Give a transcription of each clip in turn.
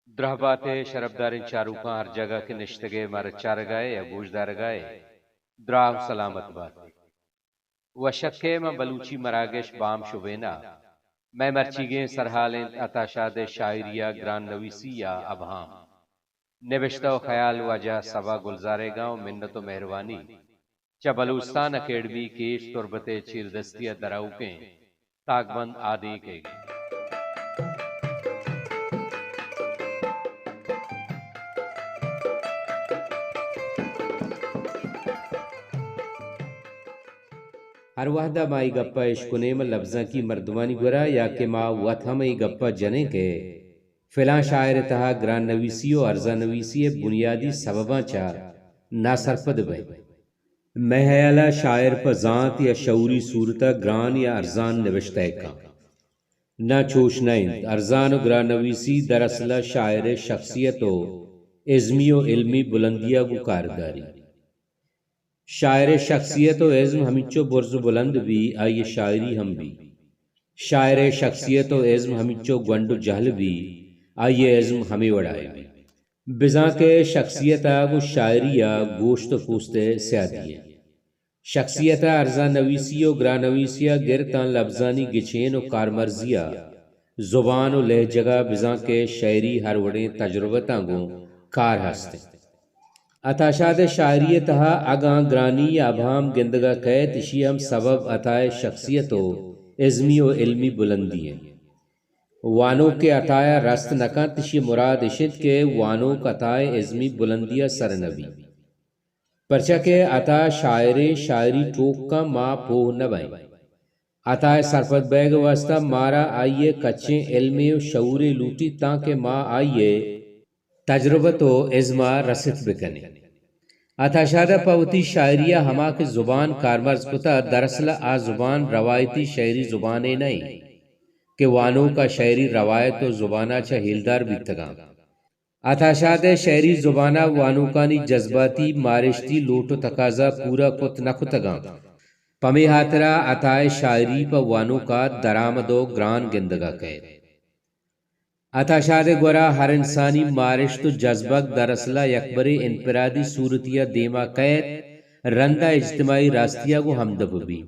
درہباتے شربدارین چاروکاں ہر جگہ کے نشتگے مرچار گائے یا گوشدار گائے دراو سلامت باتے و شکے میں بلوچی مراگش بام شبینا میں مرچیگیں سرحالیں اتاشاد شاعریہ گران نویسی یا ابہام نوشتہ و خیال وجہ سبا گلزارے گاؤں منت و مہروانی چا بلوستان اکیڈمی کیش تربت چیردستیہ دراؤکیں تاکبند آدھی کے گئے ہر وحدہ مائی گپا عشقنے میں لفظاں کی مردمانی گرا یا کہ ما وط ہمیں گپا جنے کے فلاں شاعر تہا گران نویسی و ارزا نویسی بنیادی سبباں چا ناسرپد بے میں حیالہ شاعر پا ذات یا شعوری صورتا گران یا ارزان نوشتہ کا نہ چوش نائند ارزان و گران نویسی دراصلہ شاعر شخصیت و عزمی و علمی بلندیہ کو کارداری شاعر شخصیت و عزم ہمیچو برز و بلند بھی آئیے شاعری ہم بھی شاعر شخصیت و عزم ہمیچو گونڈ و جہل بھی آئیے عزم ہمیں وڑائے بھی بزاں کے شخصیت آگو شاعریہ گوشت و پوست سیادی ہے شخصیت ارزا نویسی و گران نویسیہ گرتان لفظانی گچین و کارمرزیہ زبان و لہجگہ بزاں کے شاعری ہر وڑیں تجربتاں گو کار ہستے اتاشاد شاعری تہا اگاں گرانی یا ابہام گندگا قید اشی ہم سبب عطائے شخصیت و عزمی و علمی بلندی ہے وانو کے عطایا رست نکاں تشی مراد اشد کے وانو کا عطائے عزمی بلندیہ سرنبی پرچہ کے عطا شاعر شاعری ٹوک کا ما پوہ نبائیں عطائے سرپت بیگ واسطہ مارا آئیے کچیں علمی و شعور لوٹی تاکہ ما آئیے تجربت و عزمہ رسط بکنے اتاشادہ پاوتی شاعریہ ہما کے زبان کارمرز کتا دراصل آ زبان روایتی شعری زبانے نہیں کہ وانو کا شعری روایت و زبانہ چا ہیلدار بیتگاں اتاشادہ شعری زبانہ وانو کانی جذباتی مارشتی لوٹ و تقاضا پورا کت نکتگاں پمی ہاترہ عطائے شاعری پا وانو کا درآمد و گران گندگا قید اتاشاد گورا ہر انسانی مارشت و جذبک دراصلہ یکبر انفرادی صورتیہ دیما قید رندہ اجتماعی راستیہ کو ہمدب بھی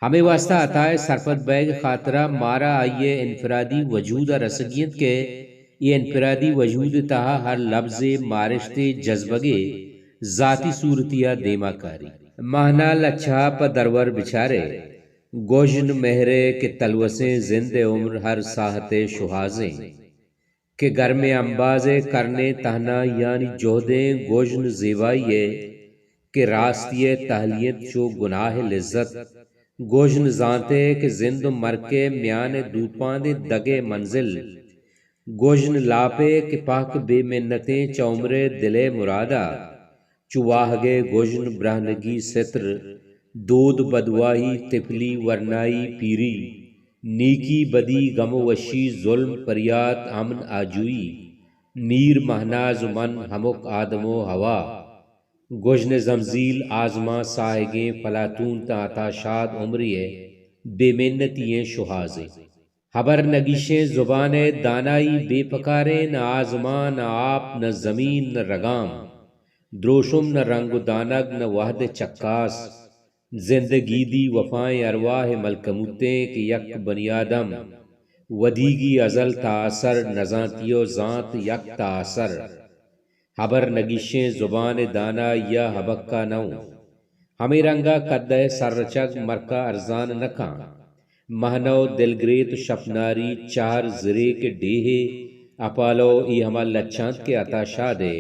ہمیں واسطہ عطائے سرپت بیگ خاطرہ مارا آئیے انفرادی وجود رسگیت کے یہ انفرادی وجود تہا ہر لفظ مارشت جذبگے ذاتی صورتیہ دیما کاری مہنا لچھا پا درور بچارے گوجن مہرے کے تلوسیں زند عمر ہر ساحت شہازیں کہ گھر میں انبازیں کرنے تہنا یعنی جوہدیں گوجن زیبائیے کہ راستی تہلیت چو گناہ لذت گوجن زانتے کہ زند مرکے میان دوپاند دگے منزل گوجن لاپے کہ پاک بے منتیں چومر دلے مرادہ چواہگے گوجن برہنگی ستر دود بدواہی تفلی ورنائی پیری نیکی بدی غم وشی ظلم پریات امن آجوئی میر مہناز من ہمک آدم و ہوا گوجن زمزیل آزما ساہگیں فلاتون تا اتاشاد عمریے بے منتییں شہازیں حبر نگیشیں زبان دانائی بے پکاریں نہ آزما نہ آپ نہ زمین نہ رگام دروشم نہ رنگ دانگ نہ وحد چکاس زندگی دی وفائیں ارواح ملکموتیں کہ یک بنی آدم ودیگی ازل تاثر نزانتیو ذات یک تاثر حبر نگیشیں زبان دانا یا حبکہ نو ہمیں رنگا قدہ سرچگ مرکا ارزان نکاں مہنو دلگریت شپناری چار زرے کے ڈیہے اپالو ای ہما لچانت کے عطا شادے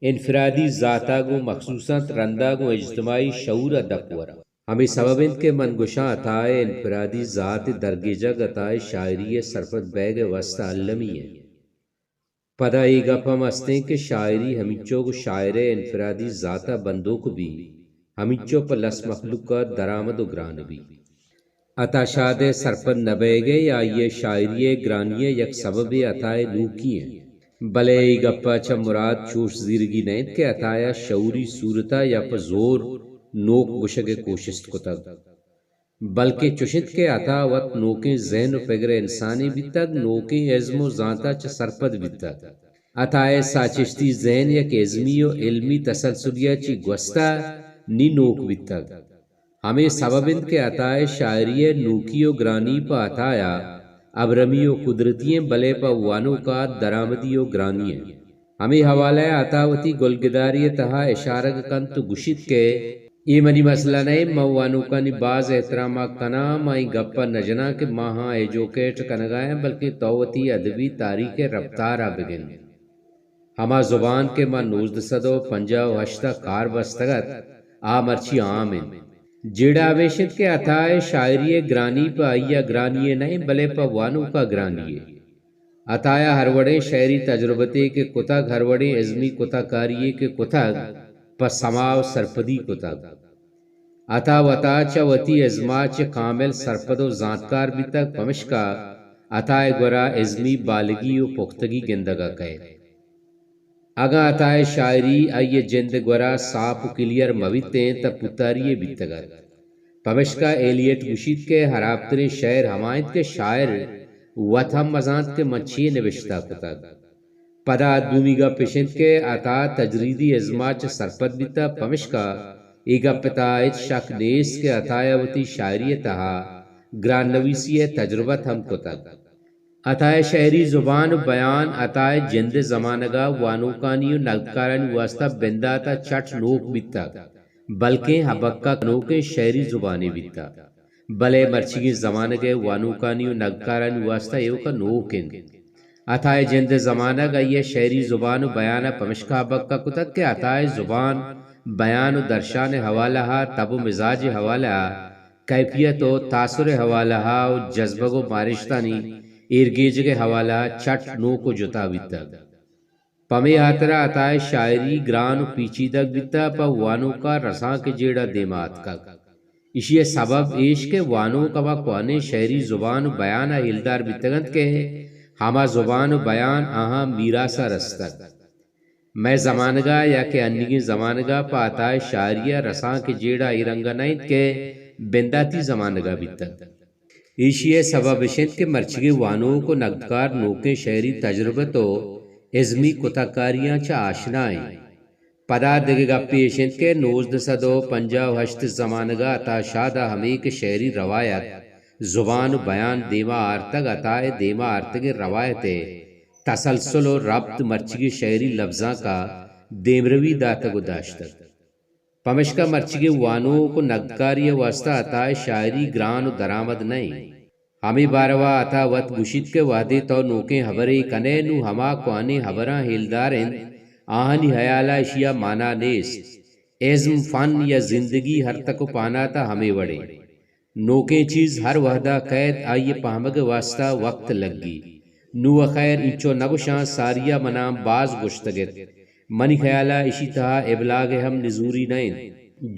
انفرادی ذاتا گو مخصوصاً رندہ گو اجتماعی شعور دکورا ہمیں سبب ان کے منگوشاں عطائے انفرادی ذات درگیجگ عطائے شاعری سرپت بیگ وسط علمی ہے پدا ای گپا مستیں کہ شاعری ہمیچو کو شاعر انفرادی ذاتا بندو کو بھی ہمیچو پر لس مخلوق کا درآمد و گران بھی اتاشاد سرپت نبیگے یا یہ شاعری گرانیے یک سبب عطائے لوکی ہیں بلے ای گپا چا مراد چوش زیرگی نیند کے عطایا شعوری صورتا یا پا زور نوک گشگ کوشست کتگ بلکہ چشت کے عطا وط نوکیں ذہن و فکر انسانی بھی تک نوکیں عزم و ذاتا چ سرپد بھی تک عطائے ساچشتی ذہن یک عزمی و علمی تسلسلیہ چی گوستا نی نوک بھی تک ہمیں سبب ان کے عطائے شاعری نوکی و گرانی پا عطایا ابرمی و قدرتییں بلے پا وانو کا درامدی و گرانی ہمیں حوالہ عطاوتی گلگداری تہا اشارہ کن تو گشت کے ای منی مسئلہ نہیں موانو کانی باز احترامہ کنا مائی گپا نجنا کہ ماہاں ایجوکیٹ کنگائیں بلکہ توتی ادبی تاریخ رفتارہ بگن ہما زبان کے ماں 1958 کار بستگت مرچی آمن جیڑا ویشت کے عطائے شاعری گرانی پا آئیا گرانی نہیں بلے پا وانو کا گرانی عطایا ہر وڑے شعری تجربتے کے کتگ ہر وڑے عزمی کتا کاریے کے کتگ پا سماو سرپدی کتگ عطا وطا چوتی ازما چ کامل سرپد و زانتکار بھی تک پمشکا عطائے گورا عزمی بالگی و پختگی گندگا کہے اگا عطائے شاعری آئیے جند گورا صاف و کلیر مویتیں تا پتاریے بھی تگر پمشکا ایلیٹ گشید کے حرابتر شعر ہمایت کے شاعر وطم مزانت کے مچھی نوشتہ کتگ پدا دومیگا پیشنت کے عطا تجریدی ازماچ سرپد بیتا پمشکا ایگا پتائت شک نیس کے عطایوتی شاعری تہا گران نویسی تجربت ہم کتگ عطائے شعری زبان و بیان عطائے جند زمانگا وانوکانی و نگدکارانی واسطہ بنداتا چٹ نوک بیتا بلکہ حبکہ نوک شعری زبانی بیتا بلے مرچگی زمانگے وانوکانی و نگدکارانی واسطہ ایو کا نوکن عطائے جند زمانگا یہ شعری زبان و بیان پمشکا حبکہ کتک کے عطائے زبان بیان و درشان حوالہ تب و مزاج حوالہ کیفیت و تاثر حوالہ و جذبہ و مارشتانی ارگیج کے حوالہ چٹ نو کو جتا بیتا پمی آترا عطائے شاعری گران و پیچیدہ بیتا پا وانو کا رساں کے جیڑا دیمات کا اسی سبب ایش کے وانو کا قوانے شعری زبان و بیان ہلدار بیتگند کے ہما زبان و بیان آہاں میراسا رستگ میں زمانگا یا کہ انگی زمانگا پا عطائے شاعریہ رساں کے جیڑا ایرنگا نائت کے بنداتی زمانگا بیتگ ایشیے سبب شد کے مرچگے وانوں کو نقدکار نوکے شعری تجربتو ازمی کتاکاریاں چا آشنائیں پدا دگگا پیشند کے 1958 زمانگا عطا شادہ ہمیں کے شعری روایت زبان و بیان دیما آرتگ عطائے دیما آرتگ روایت تسلسل و ربط مرچگی شعری لفظاں کا دیمروی داتگو داشتگ پمشکا مرچگی وانوں کو نگدکاری واسطہ عطائے شاعری گران و درآمد نہیں ہمیں باروا عطا وط گشید کے وعدے تو نوکیں حبرے کنے نو ہما کوانے حبراں ہیلدارن آہنی حیالہ اشیا مانا نیست عزم فن یا زندگی ہر تک پانا تا ہمیں وڑے نوکیں چیز ہر وحدہ قید آئیے پہمگ واسطہ وقت لگی نو خیر انچو نگوشاں ساریہ منام باز گشتگت منی خیالہ اسی تہا ابلاغ ہم نزوری نائن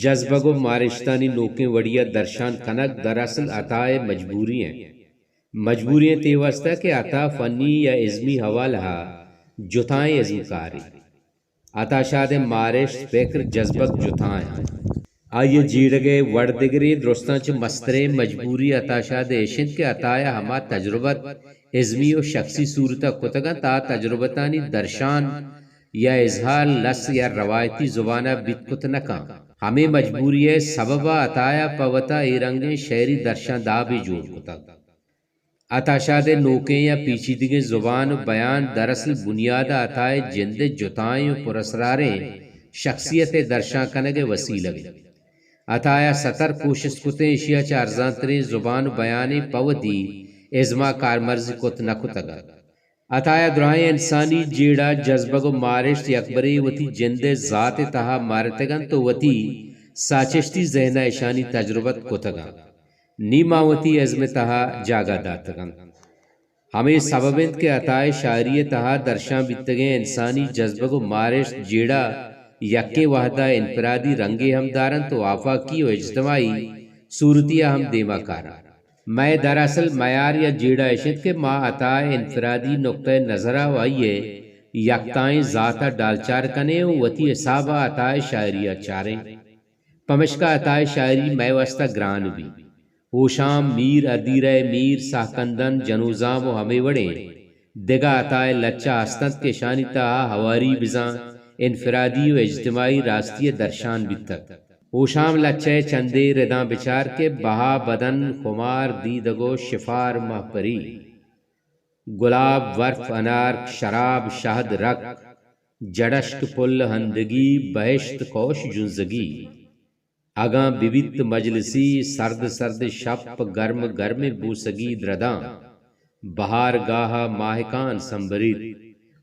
جذبگو مارشتانی نوکیں وڑیا درشان کنک دراصل عطائے مجبوریاں تیوستا کہ عطا فنی یا عزمی حوالہ جتائیں عزم کاری عطا شاد مارشت فکر جذبک جتائیں آئیے جیڑگے وردگری درستان چھ مسترے مجبوری عطا شاد اشند کے عطایا ہما تجربت عزمی و شخصی صورتہ کتگا تا تجربتانی درشان یا اظہار لس یا روایتی زبانہ بیت کت نکا ہمیں مجبوری ہے سببہ عطایا پوتا ایرنگ شعری درشان دا بھی جوڑ کتا عطا شاد نوکیں یا پیچیدگی زبان و بیان دراصل بنیاد عطائے جند جتائیں و پرسراریں شخصیت درشان کنگ وسیلہ عطایا سطر کوشش کتیں اشیاء چارزان ترین زبان و بیانی پوتی ازما کارمرزی کت نکتگا عطایا درائیں انسانی جیڑا جذبگ و مارشت اکبری وتی جند ذات تہا مارتگن تو وتی ساچشتی ذہنہ اشانی تجربت کتگا نیما وتی عزم تہا جاگا داتگن ہمیں سببند کے عطائے شاعری تہا درشان بیتگیں انسانی جذبگ و مارشت جیڑا یکے وحدہ انفرادی رنگے ہم دارن تو آفاقی و اجتماعی صورتیہ ہم دیما کارا میں دراصل معیار یا جیڑا اشد کے ماں عطائے انفرادی نقطہ نظرہ وائیے یکتائیں ذاتہ ڈالچار کنے وتی حسابہ عطائے شاعریہ چاریں پمشکا عطائے شاعری میں واسطہ گران بھی اوشام میر ادیرہ میر ساکندن جنوزام و ہمیں وڑے دگا عطائے لچا ہستند کے شانی تہا ہواری بزاں انفرادی و اجتماعی راستی درشان بیتک اوشام لچے چندے رداں بچار کے بہا بدن خمار دیدگو شفار مہپری گلاب ورف انار شراب شہد رک جڑشک پل ہندگی بہشت کوش جنزگی اگاں ببیت مجلسی سرد سرد شپ گرم گرم بوسگی درداں بہار گاہا ماہکان سنبریت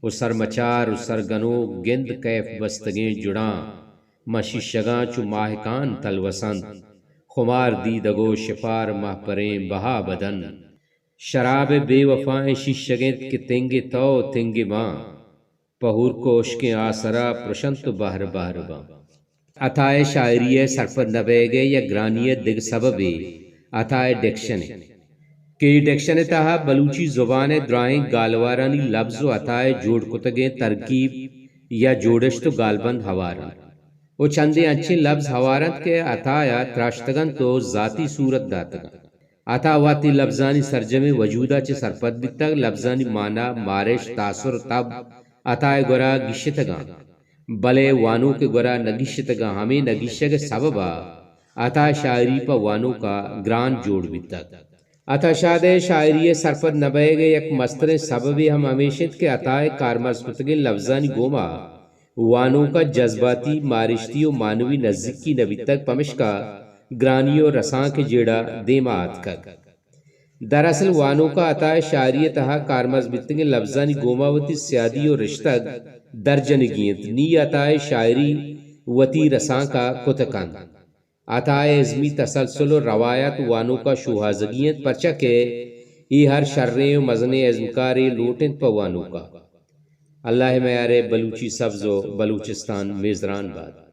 اسر مچار اسر گنو گند کیف بستگیں جڑاں مشیشگاں چو ماہکان تلوسند خمار دیدگو شفار مہپریں بہا بدن شراب بے وفائیں شیشگیں کہ تنگے تو تنگے ماں پہور کو اشکیں آسرا پرشنت بہر بہر باں عطائے شاعری سرپر نبیگے یا گرانی دگ سبب عطائے ڈکشن کہ ڈکشن تہا بلوچی زبان درائیں گالوارانی لفظ و عطائے جوڑ کتگیں ترکیب یا جوڑش تو گالبند ہوارن وہ چندے اچھے لفظ ہوارت کے عطایا تراشتگن تو ذاتی صورت داتگن عطا واتی لفظانی سرجم وجودہ چے سرپد بیتگ لفظانی معنی مارش تاثر تب عطائے گورا گشتگان بلے وانو کے گورا نگشتگان ہمیں نگشگ سببا عطا شاعری پا وانو کا گران جوڑ بیتگ عطا شاد شاعری سرپد نبے گے یک مستر سبب ہم ہمیشت کے عطائے کارمز کتگے لفظانی گوما وانو کا جذباتی مارشتی و مانوی نزدیکی نبی تک پمشکا گرانی و رساں کے جیڑا دیمات کر دراصل وانو کا عطائے شاعری تہا کارمز بیتگے لفظانی گوماوتی سیادی و رشتگ درجنگیت نی عطائے شاعری وتی رساں کا کتکن عطائے ازمی تسلسل و روایت وانو کا شوہازگیت پرچہ کے ای ہر شرے و مزنے ازمکارے لوٹن پا وانو کا اللہ میارے بلوچی سبز و بلوچستان میزران باد